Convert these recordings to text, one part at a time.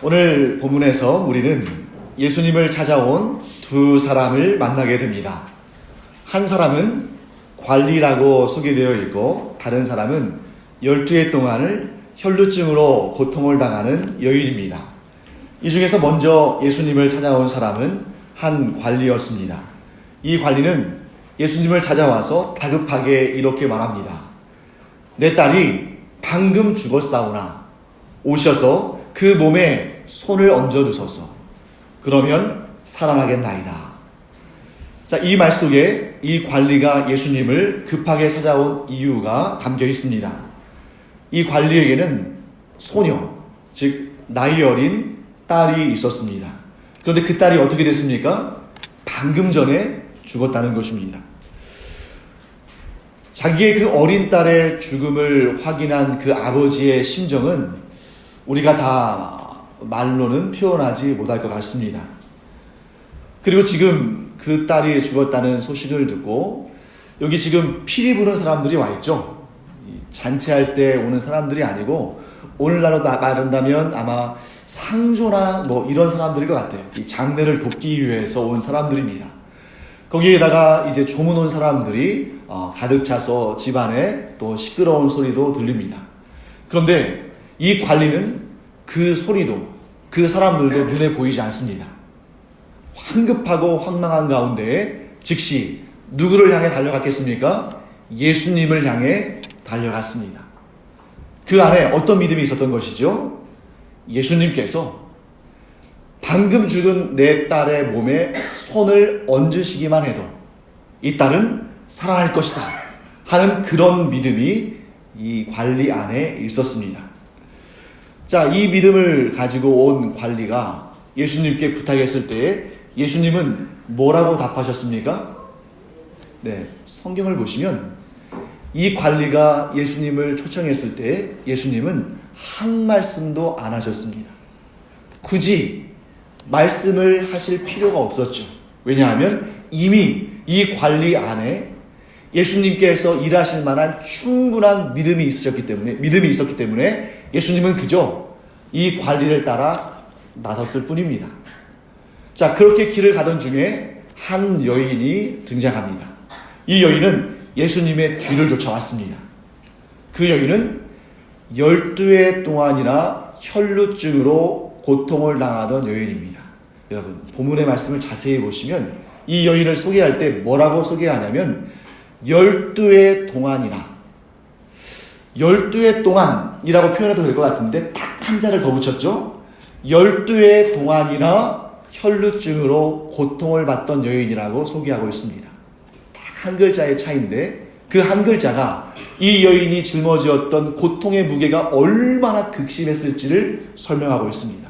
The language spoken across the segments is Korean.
오늘 본문에서 우리는 예수님을 찾아온 두 사람을 만나게 됩니다. 한 사람은 관리라고 소개되어 있고 다른 사람은 12해 동안을 혈루증으로 고통을 당하는 여인입니다. 이 중에서 먼저 예수님을 찾아온 사람은 한 관리였습니다. 이 관리는 예수님을 찾아와서 다급하게 이렇게 말합니다. 내 딸이 방금 죽었사오나 오셔서 그 몸에 손을 얹어주소서. 그러면 살아나겠나이다. 자, 이 말 속에 이 관리가 예수님을 급하게 찾아온 이유가 담겨 있습니다. 이 관리에게는 소녀, 즉 나이 어린 딸이 있었습니다. 그런데 그 딸이 어떻게 됐습니까? 방금 전에 죽었다는 것입니다. 자기의 그 어린 딸의 죽음을 확인한 그 아버지의 심정은 우리가 다 말로는 표현하지 못할 것 같습니다. 그리고 지금 그 딸이 죽었다는 소식을 듣고 여기 지금 피리 부는 사람들이 와 있죠. 잔치할 때 오는 사람들이 아니고 오늘날로 말한다면 아마 상조나 뭐 이런 사람들일 것 같아요. 이 장례를 돕기 위해서 온 사람들입니다. 거기에다가 이제 조문 온 사람들이 가득 차서 집안에 또 시끄러운 소리도 들립니다. 그런데 이 관리는 그 소리도 그 사람들도 눈에 보이지 않습니다. 황급하고 황망한 가운데 즉시 누구를 향해 달려갔겠습니까? 예수님을 향해 달려갔습니다. 그 안에 어떤 믿음이 있었던 것이죠? 예수님께서 방금 죽은 내 딸의 몸에 손을 얹으시기만 해도 이 딸은 살아날 것이다 하는 그런 믿음이 이 관리 안에 있었습니다. 자, 이 믿음을 가지고 온 관리가 예수님께 부탁했을 때 예수님은 뭐라고 답하셨습니까? 네, 성경을 보시면 이 관리가 예수님을 초청했을 때 예수님은 한 말씀도 안 하셨습니다. 굳이 말씀을 하실 필요가 없었죠. 왜냐하면 이미 이 관리 안에 예수님께서 일하실 만한 충분한 믿음이 있었기 때문에 예수님은 그저 이 관리를 따라 나섰을 뿐입니다. 자, 그렇게 길을 가던 중에 한 여인이 등장합니다. 이 여인은 예수님의 뒤를 쫓아왔습니다. 그 여인은 12해 동안이나 혈루증으로 고통을 당하던 여인입니다. 여러분, 본문의 말씀을 자세히 보시면 이 여인을 소개할 때 뭐라고 소개하냐면 12해 동안이나 12해 동안이라고 표현해도 될 것 같은데 딱 한자를 더 붙였죠. 12해 동안이나 혈루증으로 고통을 받던 여인이라고 소개하고 있습니다. 딱 한 글자의 차이인데 그 한 글자가 이 여인이 짊어지었던 고통의 무게가 얼마나 극심했을지를 설명하고 있습니다.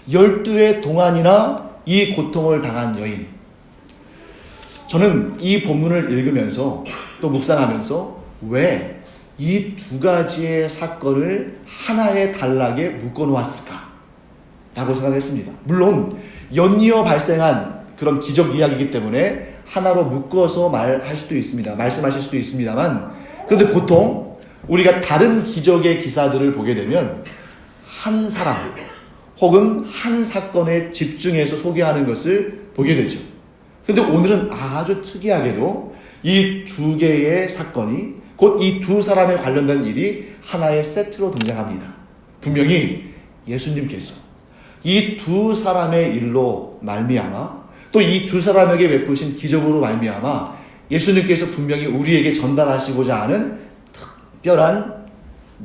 12해 동안이나 이 고통을 당한 여인. 저는 이 본문을 읽으면서 또 묵상하면서 왜 이 두 가지의 사건을 하나의 단락에 묶어놓았을까? 라고 생각했습니다. 물론 연이어 발생한 그런 기적 이야기이기 때문에 하나로 묶어서 말씀하실 수도 있습니다만, 그런데 보통 우리가 다른 기적의 기사들을 보게 되면 한 사람 혹은 한 사건에 집중해서 소개하는 것을 보게 되죠. 그런데 오늘은 아주 특이하게도 이 두 개의 사건이 곧 이 두 사람에 관련된 일이 하나의 세트로 등장합니다. 분명히 예수님께서 이 두 사람의 일로 말미암아 또 이 두 사람에게 베푸신 기적으로 말미암아 예수님께서 분명히 우리에게 전달하시고자 하는 특별한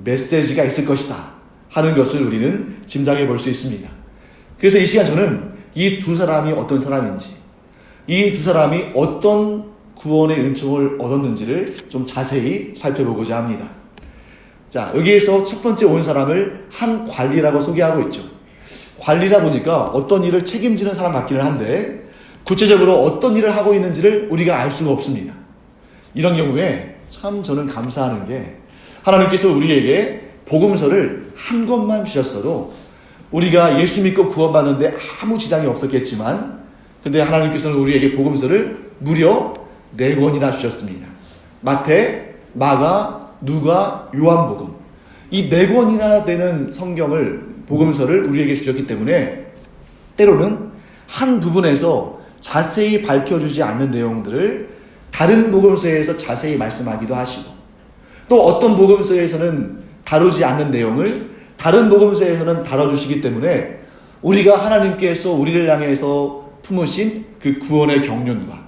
메시지가 있을 것이다 하는 것을 우리는 짐작해 볼 수 있습니다. 그래서 이 시간 저는 이 두 사람이 어떤 사람인지, 이 두 사람이 어떤 구원의 은총을 얻었는지를 좀 자세히 살펴보고자 합니다. 자, 여기에서 첫 번째 온 사람을 한 관리라고 소개하고 있죠. 관리라 보니까 어떤 일을 책임지는 사람 같기는 한데 구체적으로 어떤 일을 하고 있는지를 우리가 알 수가 없습니다. 이런 경우에 참 저는 감사하는 게 하나님께서 우리에게 복음서를 한 권만 주셨어도 우리가 예수 믿고 구원받는데 아무 지장이 없었겠지만, 근데 하나님께서는 우리에게 복음서를 무려 4권이나 주셨습니다. 마태, 마가, 누가, 요한복음. 이 4권이나 되는 성경을 복음서를 우리에게 주셨기 때문에 때로는 한 부분에서 자세히 밝혀주지 않는 내용들을 다른 복음서에서 자세히 말씀하기도 하시고, 또 어떤 복음서에서는 다루지 않는 내용을 다른 복음서에서는 다뤄주시기 때문에 우리가 하나님께서 우리를 향해서 품으신 그 구원의 경륜과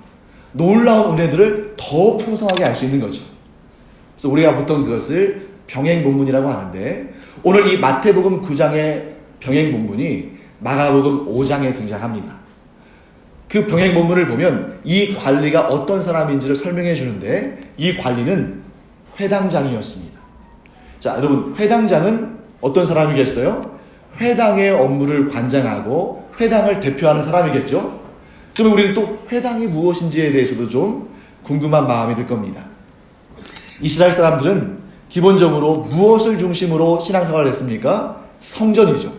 놀라운 은혜들을 더 풍성하게 알 수 있는 거죠. 그래서 우리가 보통 그것을 병행 본문이라고 하는데, 오늘 이 마태복음 9장의 병행 본문이 마가복음 5장에 등장합니다. 그 병행 본문을 보면 이 관리가 어떤 사람인지를 설명해 주는데, 이 관리는 회당장이었습니다. 자, 여러분, 회당장은 어떤 사람이겠어요? 회당의 업무를 관장하고 회당을 대표하는 사람이겠죠? 그러면 우리는 또 회당이 무엇인지에 대해서도 좀 궁금한 마음이 들 겁니다. 이스라엘 사람들은 기본적으로 무엇을 중심으로 신앙생활을 했습니까? 성전이죠.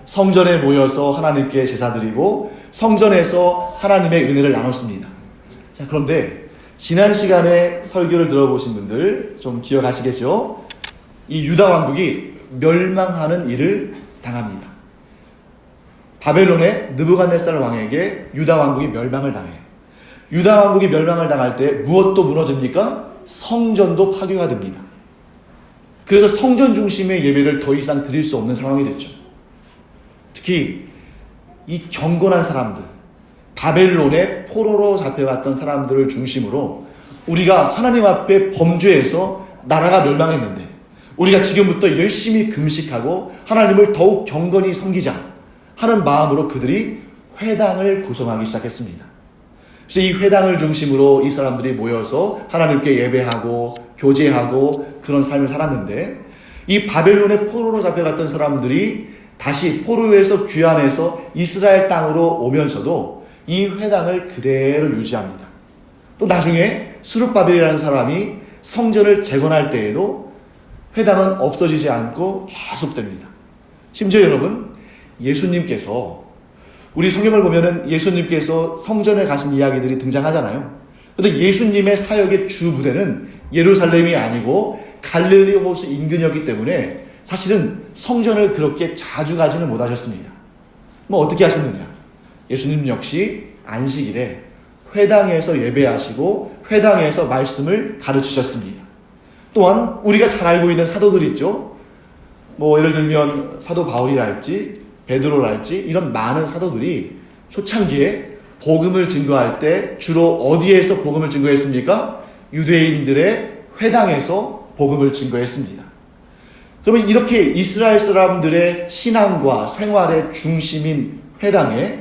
성전에 모여서 하나님께 제사 드리고 성전에서 하나님의 은혜를 나눴습니다. 자, 그런데 지난 시간에 설교를 들어보신 분들 좀 기억하시겠죠? 이 유다 왕국이 멸망하는 일을 당합니다. 바벨론의 느부갓네살 왕에게 유다 왕국이 멸망을 당해요. 유다 왕국이 멸망을 당할 때 무엇도 무너집니까? 성전도 파괴가 됩니다. 그래서 성전 중심의 예배를 더 이상 드릴 수 없는 상황이 됐죠. 특히 이 경건한 사람들, 바벨론의 포로로 잡혀갔던 사람들을 중심으로 우리가 하나님 앞에 범죄해서 나라가 멸망했는데 우리가 지금부터 열심히 금식하고 하나님을 더욱 경건히 섬기자 하는 마음으로 그들이 회당을 구성하기 시작했습니다. 그래서 이 회당을 중심으로 이 사람들이 모여서 하나님께 예배하고 교제하고 그런 삶을 살았는데, 이 바벨론의 포로로 잡혀갔던 사람들이 다시 포로에서 귀환해서 이스라엘 땅으로 오면서도 이 회당을 그대로 유지합니다. 또 나중에 스룹바벨이라는 사람이 성전을 재건할 때에도 회당은 없어지지 않고 계속됩니다. 심지어 여러분, 예수님께서, 우리 성경을 보면은 예수님께서 성전에 가신 이야기들이 등장하잖아요. 그런데 예수님의 사역의 주 부대는 예루살렘이 아니고 갈릴리 호수 인근이었기 때문에 사실은 성전을 그렇게 자주 가지는 못하셨습니다. 뭐 어떻게 하셨느냐? 예수님 역시 안식일에 회당에서 예배하시고 회당에서 말씀을 가르치셨습니다. 또한 우리가 잘 알고 있는 사도들 있죠. 뭐 예를 들면 사도 바울이랄지 베드로랄지 이런 많은 사도들이 초창기에 복음을 증거할 때 주로 어디에서 복음을 증거했습니까? 유대인들의 회당에서 복음을 증거했습니다. 그러면 이렇게 이스라엘 사람들의 신앙과 생활의 중심인 회당에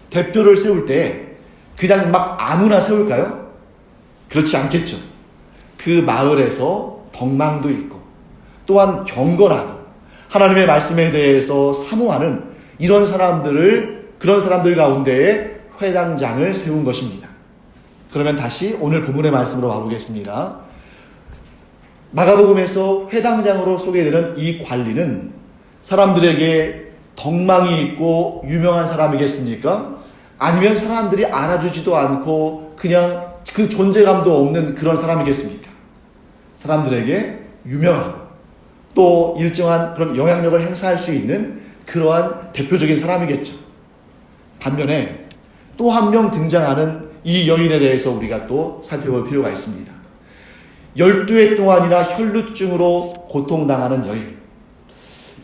대표를 세울 때 그냥 막 아무나 세울까요? 그렇지 않겠죠. 그 마을에서 덕망도 있고 또한 경건하고 하나님의 말씀에 대해서 사모하는 이런 사람들을, 그런 사람들 가운데에 회당장을 세운 것입니다. 그러면 다시 오늘 본문의 말씀으로 와보겠습니다. 마가복음에서 회당장으로 소개되는 이 관리는 사람들에게 덕망이 있고 유명한 사람이겠습니까? 아니면 사람들이 알아주지도 않고 그냥 그 존재감도 없는 그런 사람이겠습니까? 사람들에게 유명하고 또 일정한 그런 영향력을 행사할 수 있는 그러한 대표적인 사람이겠죠. 반면에 또 한 명 등장하는 이 여인에 대해서 우리가 또 살펴볼 필요가 있습니다. 12해 동안이나 혈루증으로 고통당하는 여인.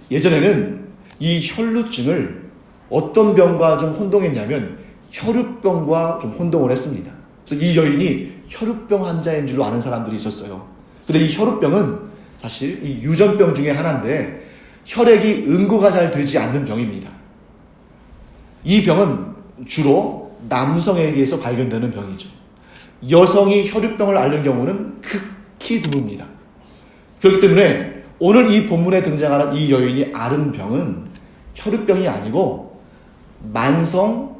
예전에는 이 혈루증을 어떤 병과 좀 혼동했냐면 혈우병과 좀 혼동을 했습니다. 그래서 이 여인이 혈우병 환자인 줄로 아는 사람들이 있었어요. 근데 이 혈우병은 사실 이 유전병 중에 하나인데 혈액이 응고가 잘 되지 않는 병입니다. 이 병은 주로 남성에게서 발견되는 병이죠. 여성이 혈우병을 앓는 경우는 극히 드뭅니다. 그렇기 때문에 오늘 이 본문에 등장하는 이 여인이 앓은 병은 혈우병이 아니고 만성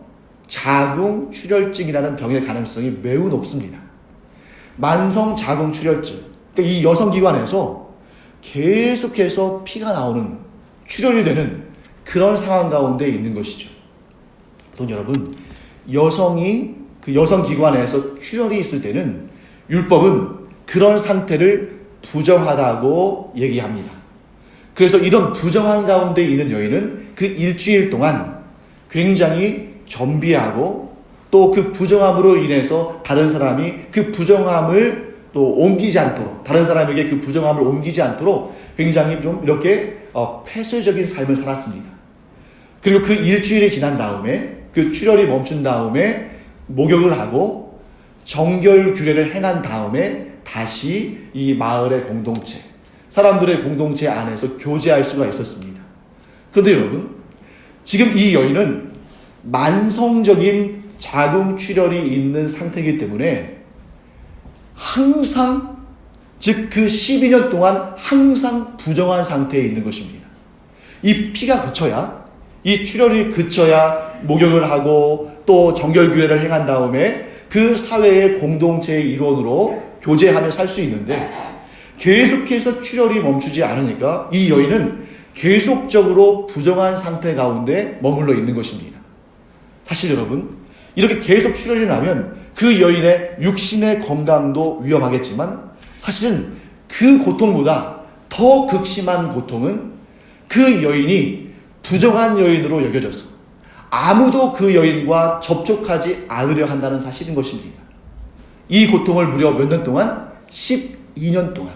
자궁 출혈증이라는 병의 가능성이 매우 높습니다. 만성 자궁 출혈증. 그러니까 이 여성기관에서 계속해서 피가 나오는, 출혈이 되는 그런 상황 가운데 있는 것이죠. 또 여러분, 여성이 그 여성기관에서 출혈이 있을 때는 율법은 그런 상태를 부정하다고 얘기합니다. 그래서 이런 부정한 가운데 있는 여인은 그 일주일 동안 굉장히 겸비하고 또 그 부정함으로 인해서 다른 사람이 그 부정함을 또 옮기지 않도록, 다른 사람에게 그 부정함을 옮기지 않도록 굉장히 좀 이렇게 폐쇄적인 삶을 살았습니다. 그리고 그 일주일이 지난 다음에, 그 출혈이 멈춘 다음에 목욕을 하고 정결 규례를 행한 다음에 다시 이 마을의 공동체, 사람들의 공동체 안에서 교제할 수가 있었습니다. 그런데 여러분, 지금 이 여인은 만성적인 자궁출혈이 있는 상태이기 때문에 항상, 즉 그 12년 동안 항상 부정한 상태에 있는 것입니다. 이 피가 그쳐야, 이 출혈이 그쳐야 목욕을 하고 또 정결규례를 행한 다음에 그 사회의 공동체의 일원으로 교제하며 살 수 있는데, 계속해서 출혈이 멈추지 않으니까 이 여인은 계속적으로 부정한 상태 가운데 머물러 있는 것입니다. 사실 여러분, 이렇게 계속 출혈이 나면 그 여인의 육신의 건강도 위험하겠지만, 사실은 그 고통보다 더 극심한 고통은 그 여인이 부정한 여인으로 여겨져서 아무도 그 여인과 접촉하지 않으려 한다는 사실인 것입니다. 이 고통을 무려 몇 년 동안? 12년 동안.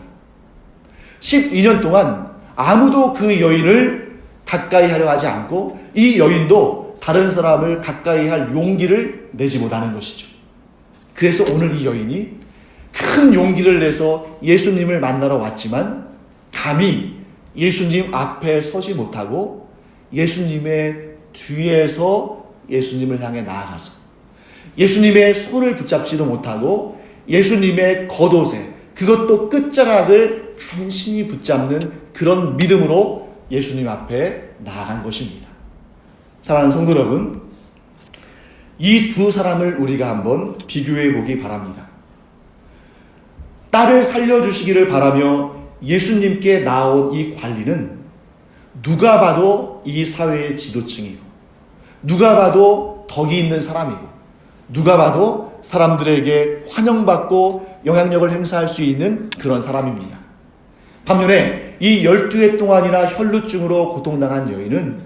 12년 동안 아무도 그 여인을 가까이 하려 하지 않고 이 여인도 다른 사람을 가까이 할 용기를 내지 못하는 것이죠. 그래서 오늘 이 여인이 큰 용기를 내서 예수님을 만나러 왔지만 감히 예수님 앞에 서지 못하고 예수님의 뒤에서 예수님을 향해 나아가서 예수님의 손을 붙잡지도 못하고 예수님의 겉옷에, 그것도 끝자락을 간신히 붙잡는 그런 믿음으로 예수님 앞에 나아간 것입니다. 사랑하는 성도 여러분, 이 두 사람을 우리가 한번 비교해 보기 바랍니다. 딸을 살려주시기를 바라며 예수님께 나온 이 관리는 누가 봐도 이 사회의 지도층이고, 누가 봐도 덕이 있는 사람이고, 누가 봐도 사람들에게 환영받고 영향력을 행사할 수 있는 그런 사람입니다. 반면에 이 12해 동안이나 혈루증으로 고통당한 여인은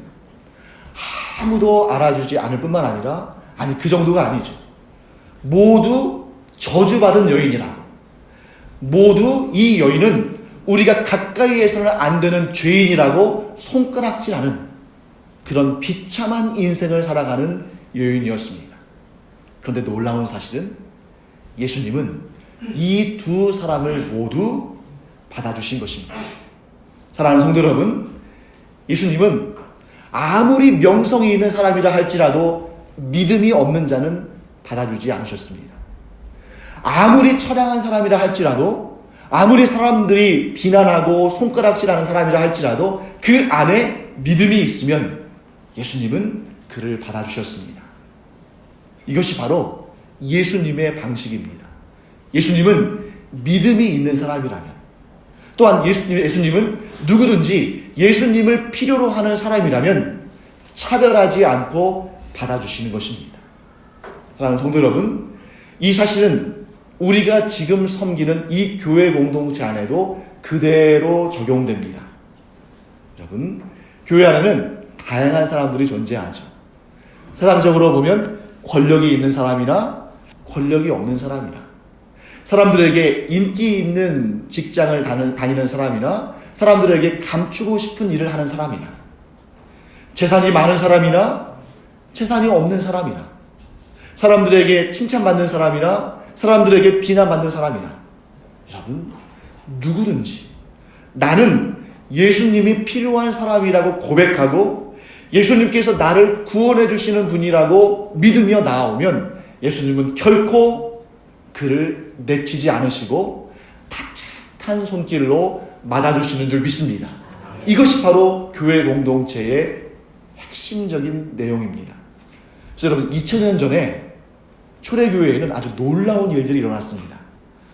아무도 알아주지 않을 뿐만 아니라, 아니 그 정도가 아니죠. 모두 저주받은 여인이라고, 모두 이 여인은 우리가 가까이 해서는 안 되는 죄인이라고 손가락질하는 그런 비참한 인생을 살아가는 여인이었습니다. 그런데 놀라운 사실은 예수님은 이 두 사람을 모두 받아주신 것입니다. 사랑하는 성도 여러분, 예수님은 아무리 명성이 있는 사람이라 할지라도 믿음이 없는 자는 받아주지 않으셨습니다. 아무리 처량한 사람이라 할지라도, 아무리 사람들이 비난하고 손가락질하는 사람이라 할지라도 그 안에 믿음이 있으면 예수님은 그를 받아주셨습니다. 이것이 바로 예수님의 방식입니다. 예수님은 믿음이 있는 사람이라면, 또한 예수님은 누구든지 예수님을 필요로 하는 사람이라면 차별하지 않고 받아주시는 것입니다. 사랑하는 성도 여러분, 이 사실은 우리가 지금 섬기는 이 교회 공동체 안에도 그대로 적용됩니다. 여러분, 교회 안에는 다양한 사람들이 존재하죠. 세상적으로 보면 권력이 있는 사람이나 권력이 없는 사람이나, 사람들에게 인기 있는 직장을 다니는 사람이나 사람들에게 감추고 싶은 일을 하는 사람이나, 재산이 많은 사람이나 재산이 없는 사람이나, 사람들에게 칭찬받는 사람이나 사람들에게 비난받는 사람이나, 여러분, 누구든지 나는 예수님이 필요한 사람이라고 고백하고 예수님께서 나를 구원해 주시는 분이라고 믿으며 나아오면 예수님은 결코 그를 내치지 않으시고 따뜻한 손길로 맞아주시는 줄 믿습니다. 이것이 바로 교회 공동체의 핵심적인 내용입니다. 그래서 여러분, 2000년 전에 초대교회에는 아주 놀라운 일들이 일어났습니다.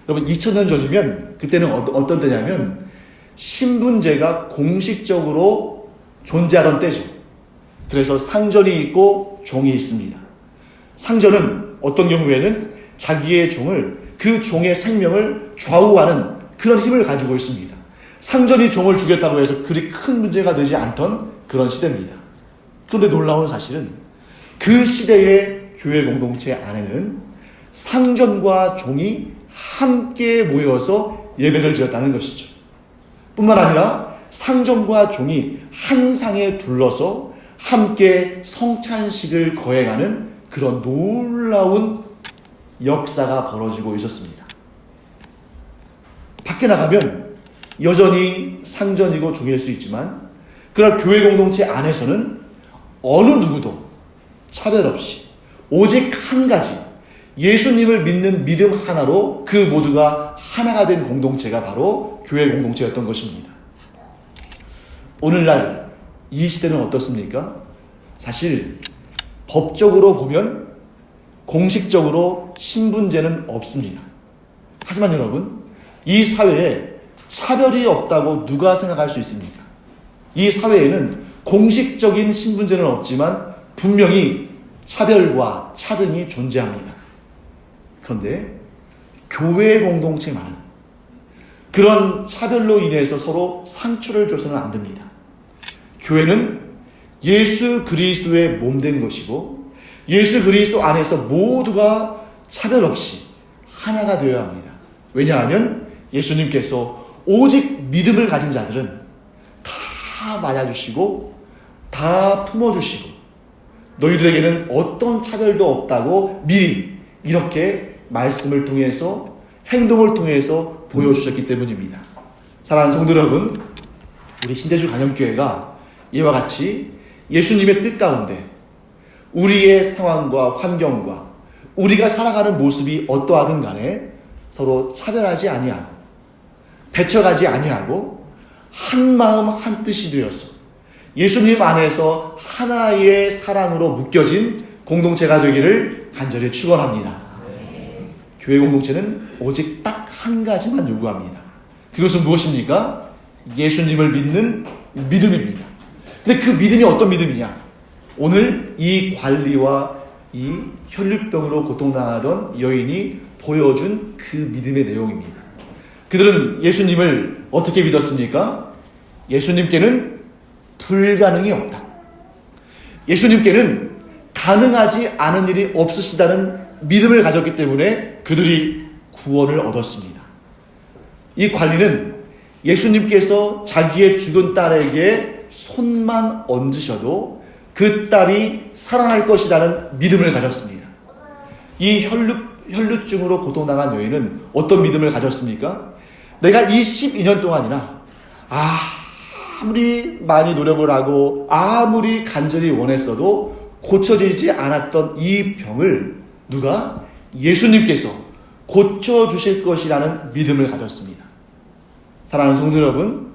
여러분, 2000년 전이면 그때는 어떤 때냐면 신분제가 공식적으로 존재하던 때죠. 그래서 상전이 있고 종이 있습니다. 상전은 어떤 경우에는 자기의 종을, 그 종의 생명을 좌우하는 그런 힘을 가지고 있습니다. 상전이 종을 죽였다고 해서 그리 큰 문제가 되지 않던 그런 시대입니다. 그런데 놀라운 사실은 그 시대의 교회 공동체 안에는 상전과 종이 함께 모여서 예배를 드렸다는 것이죠. 뿐만 아니라 상전과 종이 한 상에 둘러서 함께 성찬식을 거행하는 그런 놀라운 역사가 벌어지고 있었습니다. 밖에 나가면 여전히 상전이고 종일 수 있지만 그러나 교회 공동체 안에서는 어느 누구도 차별 없이 오직 한 가지 예수님을 믿는 믿음 하나로 그 모두가 하나가 된 공동체가 바로 교회 공동체였던 것입니다. 오늘날 이 시대는 어떻습니까? 사실 법적으로 보면 공식적으로 신분제는 없습니다. 하지만 여러분, 이 사회에 차별이 없다고 누가 생각할 수 있습니까? 이 사회에는 공식적인 신분제는 없지만 분명히 차별과 차등이 존재합니다. 그런데 교회 공동체만은 그런 차별로 인해서 서로 상처를 줘서는 안 됩니다. 교회는 예수 그리스도의 몸된 것이고 예수 그리스도 안에서 모두가 차별 없이 하나가 되어야 합니다. 왜냐하면 예수님께서 오직 믿음을 가진 자들은 다 맞아주시고 다 품어주시고 너희들에게는 어떤 차별도 없다고 미리 이렇게 말씀을 통해서 행동을 통해서 보여주셨기 때문입니다. 사랑하는 성도 여러분, 우리 신대주 간염교회가 이와 같이 예수님의 뜻 가운데 우리의 상황과 환경과 우리가 살아가는 모습이 어떠하든 간에 서로 차별하지 아니하고 배척하지 아니하고 한 마음 한 뜻이 되어서 예수님 안에서 하나의 사랑으로 묶여진 공동체가 되기를 간절히 축원합니다. 교회 공동체는 오직 딱 한 가지만 요구합니다. 그것은 무엇입니까? 예수님을 믿는 믿음입니다. 근데 그 믿음이 어떤 믿음이냐? 오늘 이 관리와 이 혈류병으로 고통당하던 여인이 보여준 그 믿음의 내용입니다. 그들은 예수님을 어떻게 믿었습니까? 예수님께는 불가능이 없다. 예수님께는 가능하지 않은 일이 없으시다는 믿음을 가졌기 때문에 그들이 구원을 얻었습니다. 이 관리는 예수님께서 자기의 죽은 딸에게 손만 얹으셔도 그 딸이 살아날 것이라는 믿음을 가졌습니다. 이 혈루증으로 고통당한 여인은 어떤 믿음을 가졌습니까? 내가 이 12년 동안이나 아무리 많이 노력을 하고 아무리 간절히 원했어도 고쳐지지 않았던 이 병을 누가? 예수님께서 고쳐주실 것이라는 믿음을 가졌습니다. 사랑하는 성도 여러분,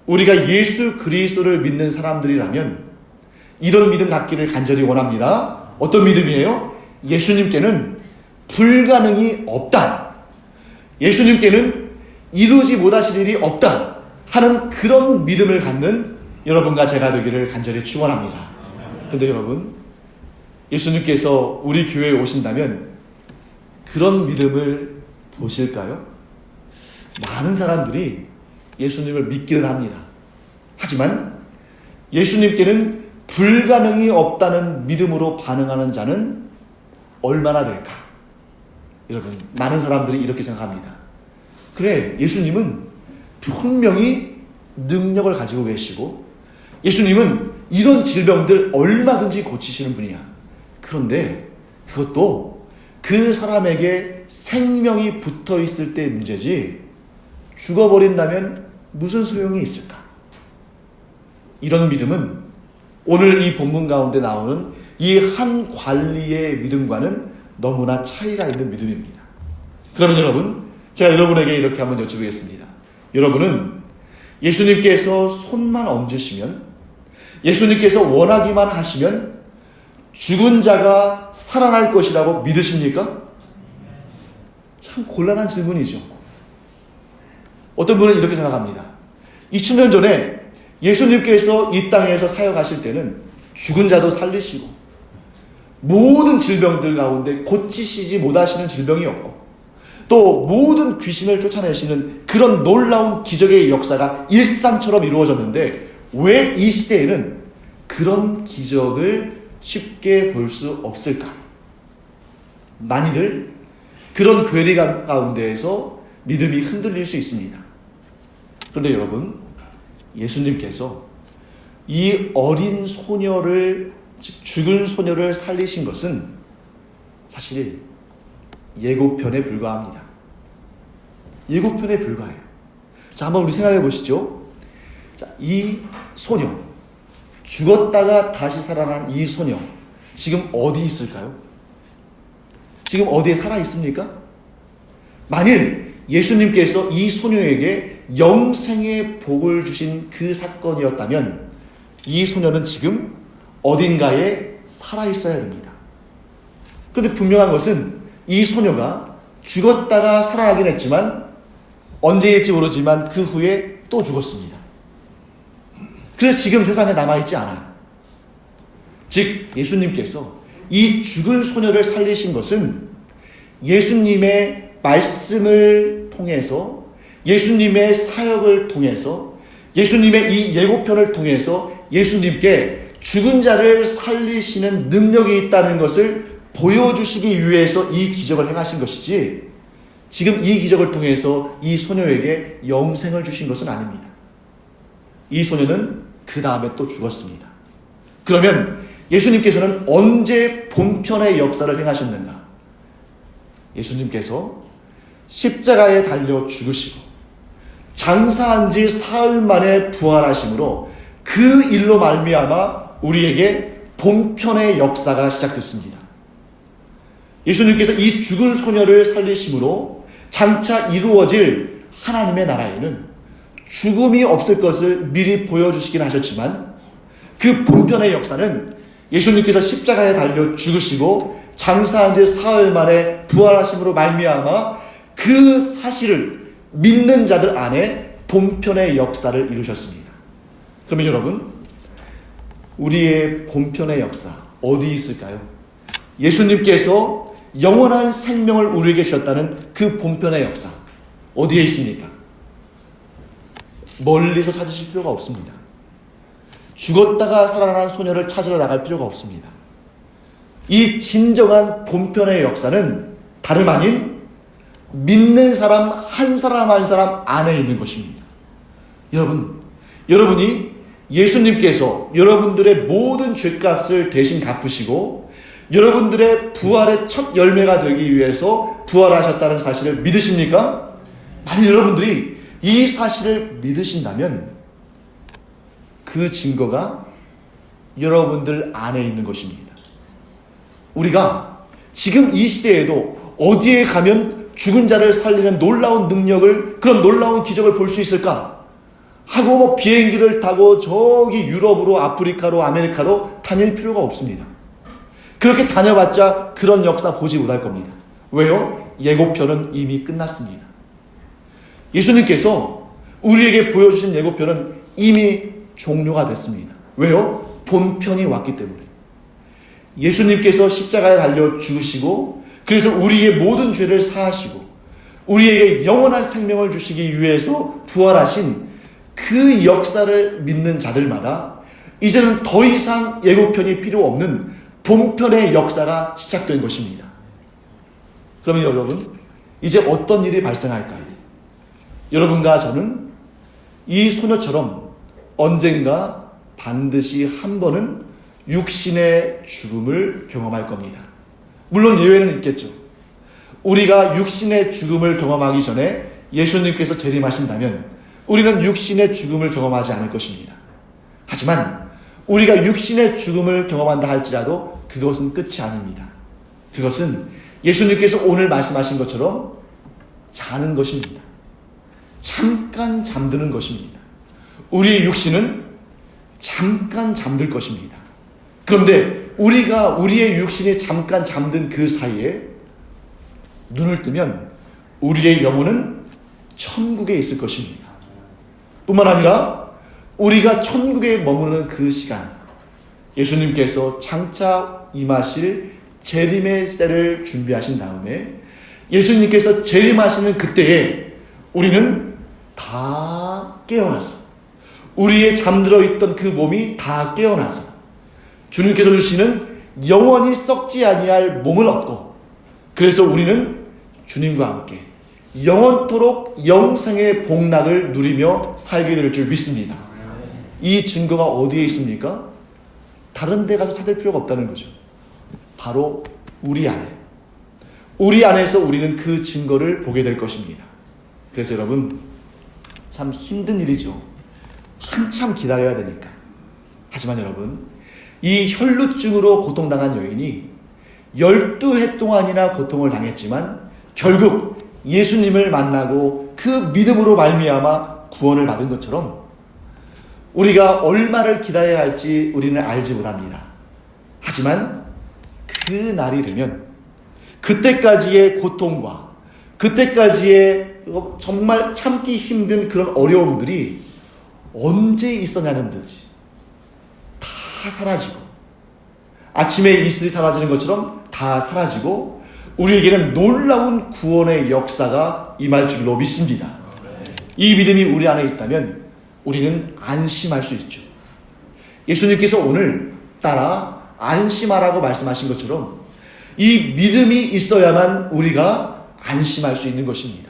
우리가 예수 그리스도를 믿는 사람들이라면 이런 믿음 갖기를 간절히 원합니다. 어떤 믿음이에요? 예수님께는 불가능이 없다. 예수님께는 이루지 못하실 일이 없다 하는 그런 믿음을 갖는 여러분과 제가 되기를 간절히 축원합니다. 그런데 여러분, 예수님께서 우리 교회에 오신다면 그런 믿음을 보실까요? 많은 사람들이 예수님을 믿기는 합니다. 하지만 예수님께는 불가능이 없다는 믿음으로 반응하는 자는 얼마나 될까? 여러분, 많은 사람들이 이렇게 생각합니다. 그래, 예수님은 분명히 능력을 가지고 계시고 예수님은 이런 질병들 얼마든지 고치시는 분이야. 그런데 그것도 그 사람에게 생명이 붙어 있을 때의 문제지 죽어버린다면 무슨 소용이 있을까? 이런 믿음은 오늘 이 본문 가운데 나오는 이 한 관리의 믿음과는 너무나 차이가 있는 믿음입니다. 그러면 여러분, 제가 여러분에게 이렇게 한번 여쭤보겠습니다. 여러분은 예수님께서 손만 얹으시면, 예수님께서 원하기만 하시면 죽은 자가 살아날 것이라고 믿으십니까? 참 곤란한 질문이죠. 어떤 분은 이렇게 생각합니다. 2000년 전에 예수님께서 이 땅에서 사역하실 때는 죽은 자도 살리시고 모든 질병들 가운데 고치시지 못하시는 질병이 없고 또 모든 귀신을 쫓아내시는 그런 놀라운 기적의 역사가 일상처럼 이루어졌는데 왜 이 시대에는 그런 기적을 쉽게 볼 수 없을까? 많이들 그런 괴리감 가운데에서 믿음이 흔들릴 수 있습니다. 그런데 여러분, 예수님께서 이 어린 소녀를, 즉 죽은 소녀를 살리신 것은 사실 예고편에 불과합니다. 예고편에 불과해요. 자, 한번 우리 생각해 보시죠. 자, 이 소녀, 죽었다가 다시 살아난 이 소녀, 지금 어디 있을까요? 지금 어디에 살아 있습니까? 만일 예수님께서 이 소녀에게 영생의 복을 주신 그 사건이었다면 이 소녀는 지금 어딘가에 살아 있어야 됩니다. 그런데 분명한 것은 이 소녀가 죽었다가 살아나긴 했지만 언제일지 모르지만 그 후에 또 죽었습니다. 그래서 지금 세상에 남아있지 않아요. 즉 예수님께서 이 죽은 소녀를 살리신 것은 예수님의 말씀을 통해서, 예수님의 사역을 통해서, 예수님의 이 예고편을 통해서 예수님께 죽은 자를 살리시는 능력이 있다는 것을 보여주시기 위해서 이 기적을 행하신 것이지, 지금 이 기적을 통해서 이 소녀에게 영생을 주신 것은 아닙니다. 이 소녀는 그 다음에 또 죽었습니다. 그러면 예수님께서는 언제 본편의 역사를 행하셨는가? 예수님께서 십자가에 달려 죽으시고 장사한 지 사흘 만에 부활하심으로 그 일로 말미암아 우리에게 본편의 역사가 시작됐습니다. 예수님께서 이 죽은 소녀를 살리심으로 장차 이루어질 하나님의 나라에는 죽음이 없을 것을 미리 보여주시긴 하셨지만 그 본편의 역사는 예수님께서 십자가에 달려 죽으시고 장사한 지 사흘 만에 부활하심으로 말미암아 그 사실을 믿는 자들 안에 본편의 역사를 이루셨습니다. 그러면 여러분, 우리의 본편의 역사 어디 있을까요? 예수님께서 영원한 생명을 우리에게 주셨다는 그 본편의 역사 어디에 있습니까? 멀리서 찾으실 필요가 없습니다. 죽었다가 살아난 소녀를 찾으러 나갈 필요가 없습니다. 이 진정한 본편의 역사는 다름 아닌 믿는 사람 한 사람 한 사람 안에 있는 것입니다. 여러분이 예수님께서 여러분들의 모든 죄값을 대신 갚으시고 여러분들의 부활의 첫 열매가 되기 위해서 부활하셨다는 사실을 믿으십니까? 만약 여러분들이 이 사실을 믿으신다면 그 증거가 여러분들 안에 있는 것입니다. 우리가 지금 이 시대에도 어디에 가면 죽은 자를 살리는 놀라운 능력을, 그런 놀라운 기적을 볼 수 있을까? 하고 비행기를 타고 저기 유럽으로, 아프리카로, 아메리카로 다닐 필요가 없습니다. 그렇게 다녀봤자 그런 역사 보지 못할 겁니다. 왜요? 예고편은 이미 끝났습니다. 예수님께서 우리에게 보여주신 예고편은 이미 종료가 됐습니다. 왜요? 본편이 왔기 때문에. 예수님께서 십자가에 달려 죽으시고 그래서 우리의 모든 죄를 사하시고 우리에게 영원한 생명을 주시기 위해서 부활하신 그 역사를 믿는 자들마다 이제는 더 이상 예고편이 필요 없는 본편의 역사가 시작된 것입니다. 그러면 여러분, 이제 어떤 일이 발생할까요? 여러분과 저는 이 소녀처럼 언젠가 반드시 한 번은 육신의 죽음을 경험할 겁니다. 물론 예외는 있겠죠. 우리가 육신의 죽음을 경험하기 전에 예수님께서 재림하신다면 우리는 육신의 죽음을 경험하지 않을 것입니다. 하지만 우리가 육신의 죽음을 경험한다 할지라도 그것은 끝이 아닙니다. 그것은 예수님께서 오늘 말씀하신 것처럼 자는 것입니다. 잠깐 잠드는 것입니다. 우리의 육신은 잠깐 잠들 것입니다. 그런데 우리가 우리의 육신이 잠깐 잠든 그 사이에 눈을 뜨면 우리의 영혼은 천국에 있을 것입니다. 뿐만 아니라 우리가 천국에 머무르는 그 시간, 예수님께서 장차 임하실 재림의 때를 준비하신 다음에 예수님께서 재림하시는 그때에 우리는 다 깨어났어. 우리의 잠들어 있던 그 몸이 다 깨어나서 주님께서 주시는 영원히 썩지 아니할 몸을 얻고, 그래서 우리는 주님과 함께 영원토록 영생의 복락을 누리며 살게 될 줄 믿습니다. 이 증거가 어디에 있습니까? 다른 데 가서 찾을 필요가 없다는 거죠. 바로 우리 안에. 우리 안에서 우리는 그 증거를 보게 될 것입니다. 그래서 여러분, 참 힘든 일이죠. 한참 기다려야 되니까. 하지만 여러분, 이 혈루증으로 고통당한 여인이 12해 동안이나 고통을 당했지만 결국 예수님을 만나고 그 믿음으로 말미암아 구원을 받은 것처럼 우리가 얼마를 기다려야 할지 우리는 알지 못합니다. 하지만 그 날이 되면 그때까지의 고통과 그때까지의 정말 참기 힘든 그런 어려움들이 언제 있었냐는 듯이 다 사라지고, 아침에 이슬이 사라지는 것처럼 다 사라지고 우리에게는 놀라운 구원의 역사가 임할 줄로 믿습니다. 이 믿음이 우리 안에 있다면 우리는 안심할 수 있죠. 예수님께서 오늘 따라 안심하라고 말씀하신 것처럼 이 믿음이 있어야만 우리가 안심할 수 있는 것입니다.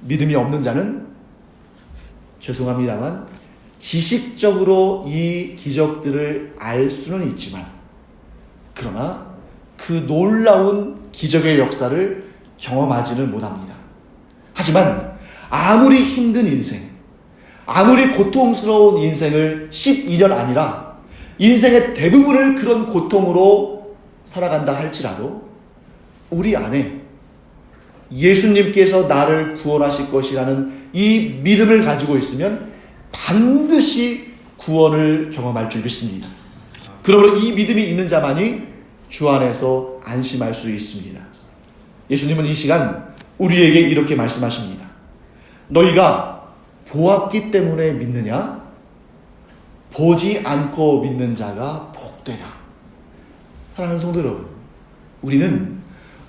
믿음이 없는 자는 죄송합니다만 지식적으로 이 기적들을 알 수는 있지만, 그러나 그 놀라운 기적의 역사를 경험하지는 못합니다. 하지만 아무리 힘든 인생, 아무리 고통스러운 인생을 12년 아니라 인생의 대부분을 그런 고통으로 살아간다 할지라도 우리 안에 예수님께서 나를 구원하실 것이라는 이 믿음을 가지고 있으면 반드시 구원을 경험할 줄 믿습니다. 그러므로 이 믿음이 있는 자만이 주 안에서 안심할 수 있습니다. 예수님은 이 시간 우리에게 이렇게 말씀하십니다. 너희가 보았기 때문에 믿느냐? 보지 않고 믿는 자가 복되다. 사랑하는 성도 여러분, 우리는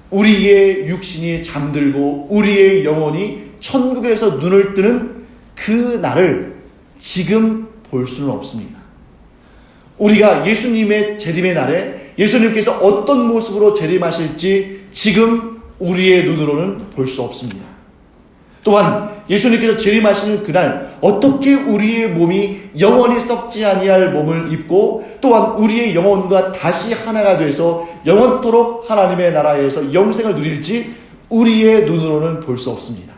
우리의 육신이 잠들고 우리의 영혼이 천국에서 눈을 뜨는 그 날을 지금 볼 수는 없습니다. 우리가 예수님의 재림의 날에 예수님께서 어떤 모습으로 재림하실지 지금 우리의 눈으로는 볼 수 없습니다. 또한 예수님께서 재림하시는 그날 어떻게 우리의 몸이 영원히 썩지 아니할 몸을 입고 또한 우리의 영혼과 다시 하나가 돼서 영원토록 하나님의 나라에서 영생을 누릴지 우리의 눈으로는 볼 수 없습니다.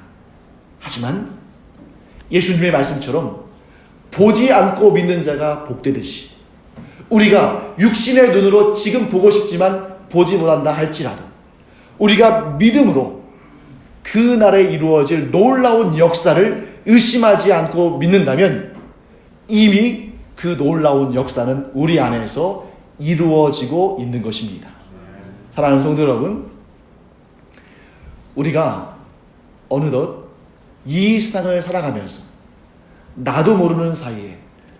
하지만 예수님의 말씀처럼 보지 않고 믿는 자가 복되듯이 우리가 육신의 눈으로 지금 보고 싶지만 보지 못한다 할지라도 우리가 믿음으로 그 날에 이루어질 놀라운 역사를 의심하지 않고 믿는다면 이미 그 놀라운 역사는 우리 안에서 이루어지고 있는 것입니다. 사랑하는 성도 여러분, 우리가 어느덧 이 세상을 살아가면서 나도 모르는 사이에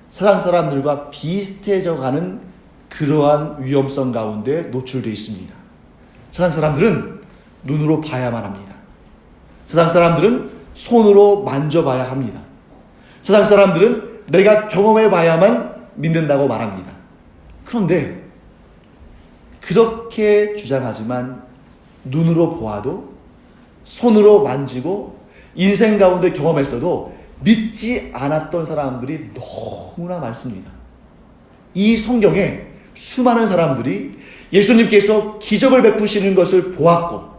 세상 사람들과 비슷해져 가는 그러한 위험성 가운데 노출되어 있습니다. 세상 사람들은 눈으로 봐야만 합니다. 세상 사람들은 손으로 만져봐야 합니다. 세상 사람들은 내가 경험해 봐야만 믿는다고 말합니다. 그런데 그렇게 주장하지만 눈으로 보아도 손으로 만지고 인생 가운데 경험했어도 믿지 않았던 사람들이 너무나 많습니다. 이 성경에 수많은 사람들이 예수님께서 기적을 베푸시는 것을 보았고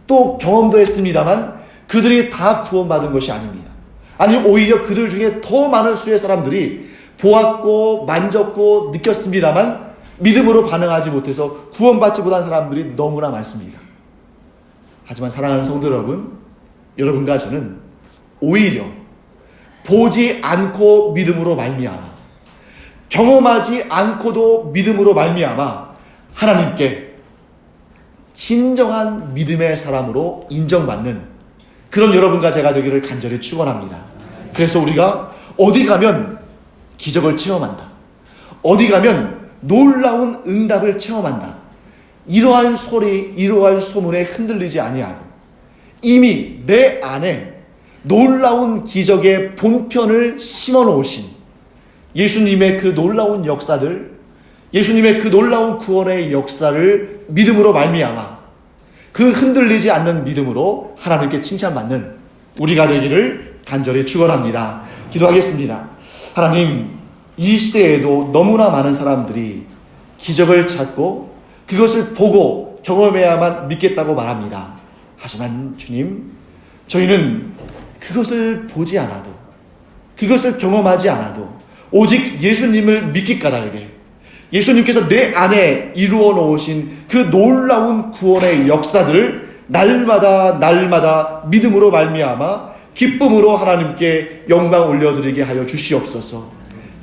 또 경험도 했습니다만 그들이 다 구원받은 것이 아닙니다. 아니 오히려 그들 중에 더 많은 수의 사람들이 보았고 만졌고 느꼈습니다만 믿음으로 반응하지 못해서 구원받지 못한 사람들이 너무나 많습니다. 하지만 사랑하는 성도 여러분, 여러분과 저는 오히려 보지 않고 믿음으로 말미암아 경험하지 않고도 믿음으로 말미암아 하나님께 진정한 믿음의 사람으로 인정받는 그런 여러분과 제가 되기를 간절히 축원합니다. 그래서 우리가 어디 가면 기적을 체험한다. 어디 가면 놀라운 응답을 체험한다. 이러한 소리, 이러한 소문에 흔들리지 아니하고 이미 내 안에 놀라운 기적의 본편을 심어 놓으신 예수님의 그 놀라운 역사들, 예수님의 그 놀라운 구원의 역사를 믿음으로 말미암아 그 흔들리지 않는 믿음으로 하나님께 칭찬받는 우리가 되기를 간절히 축원합니다. 기도하겠습니다. 하나님, 이 시대에도 너무나 많은 사람들이 기적을 찾고 그것을 보고 경험해야만 믿겠다고 말합니다. 하지만 주님, 저희는 그것을 보지 않아도, 그것을 경험하지 않아도 오직 예수님을 믿기 까닭에 예수님께서 내 안에 이루어 놓으신 그 놀라운 구원의 역사들을 날마다 믿음으로 말미암아 기쁨으로 하나님께 영광 올려드리게 하여 주시옵소서.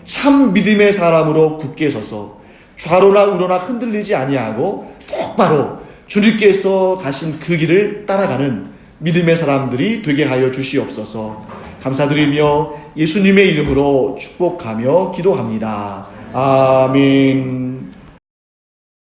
참 믿음의 사람으로 굳게 서서 좌로나 우로나 흔들리지 아니하고 똑바로 주님께서 가신 그 길을 따라가는 믿음의 사람들이 되게 하여 주시옵소서. 감사드리며 예수님의 이름으로 축복하며 기도합니다. 아멘.